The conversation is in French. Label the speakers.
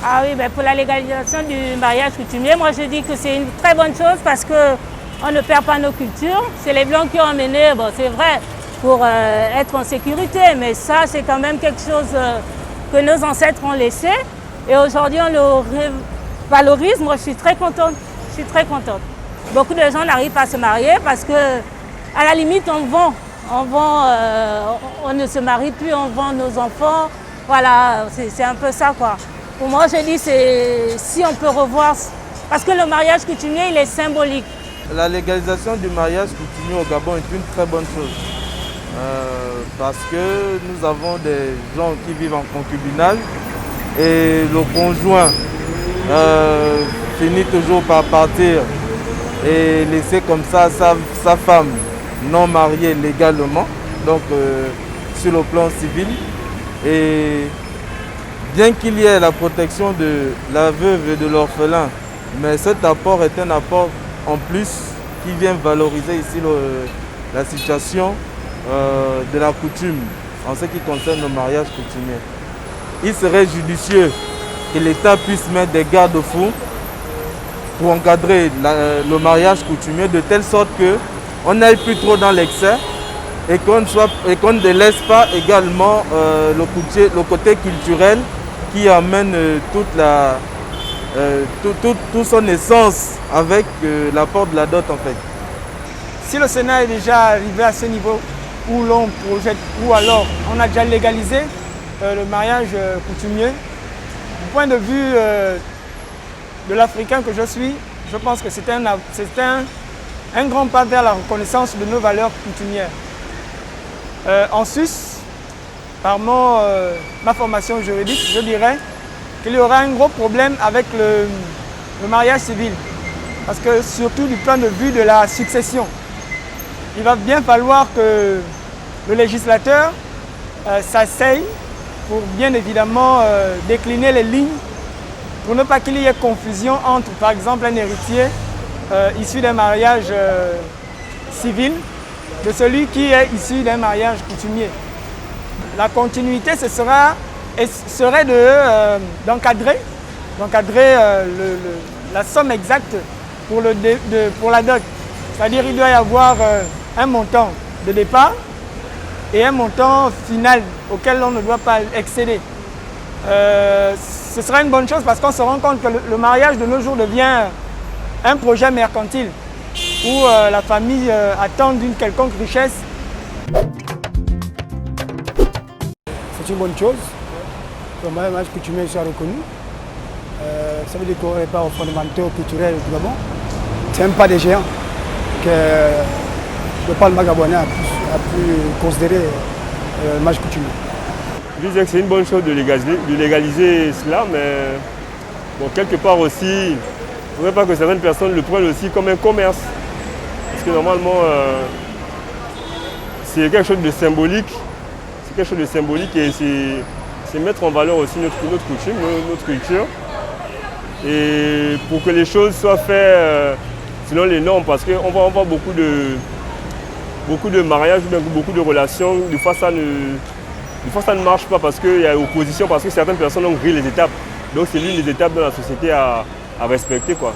Speaker 1: Ah oui, ben pour la légalisation du mariage coutumier, moi je dis que c'est une très bonne chose parce qu'on ne perd pas nos cultures. C'est les Blancs qui ont emmené, bon c'est vrai, pour être en sécurité, mais ça c'est quand même quelque chose que nos ancêtres ont laissé. Et aujourd'hui on le valorise, moi je suis très contente. Beaucoup de gens n'arrivent pas à se marier parce que à la limite on ne se marie plus, on vend nos enfants. Voilà, c'est un peu ça quoi. Pour moi, je dis si on peut revoir, parce que le mariage coutumier, il est symbolique.
Speaker 2: La légalisation du mariage coutumier au Gabon est une très bonne chose. Parce que nous avons des gens qui vivent en concubinage et le conjoint finit toujours par partir et laisser comme ça sa femme non mariée légalement, donc sur le plan civil. Et bien qu'il y ait la protection de la veuve et de l'orphelin, mais cet apport est un apport en plus qui vient valoriser ici la situation de la coutume en ce qui concerne le mariage coutumier. Il serait judicieux que l'État puisse mettre des garde-fous pour encadrer le mariage coutumier de telle sorte qu'on n'aille plus trop dans l'excès et qu'on ne délaisse pas également le côté culturel qui amène toute son essence avec l'apport de la dot en fait.
Speaker 3: Si le Sénat est déjà arrivé à ce niveau où l'on projette, ou alors on a déjà légalisé le mariage coutumier, du point de vue de l'Africain que je suis, je pense que c'est un grand pas vers la reconnaissance de nos valeurs coutumières. En Suisse, par ma formation juridique, je dirais qu'il y aura un gros problème avec le mariage civil. Parce que surtout du point de vue de la succession, il va bien falloir que le législateur s'asseye pour bien évidemment décliner les lignes pour ne pas qu'il y ait confusion entre par exemple un héritier issu d'un mariage civil de celui qui est issu d'un mariage coutumier. La continuité, ce serait d'encadrer la somme exacte pour la dot. C'est-à-dire qu'il doit y avoir un montant de départ et un montant final auquel on ne doit pas excéder. Ce serait une bonne chose parce qu'on se rend compte que le mariage de nos jours devient un projet mercantile où la famille attend d'une quelconque richesse.
Speaker 4: C'est une bonne chose. Le mariage coutumier soit reconnu. Ça veut dire qu'on répare aux fondamentaux culturels du Gabon. C'est même pas des géants que le Parlement gabonais a pu considérer le mariage coutumier.
Speaker 5: Je disais que c'est une bonne chose de légaliser cela, mais bon, quelque part aussi, il ne faudrait pas que certaines personnes le prennent aussi comme un commerce. Parce que normalement, c'est quelque chose de symbolique. C'est quelque chose de symbolique et c'est mettre en valeur aussi notre coutume, notre culture. Et pour que les choses soient faites selon les normes, parce qu'on va avoir beaucoup de mariages, beaucoup de relations, des fois ça ne marche pas parce qu'il y a opposition, parce que certaines personnes ont grillé les étapes. Donc c'est l'une des étapes de la société à respecter, quoi.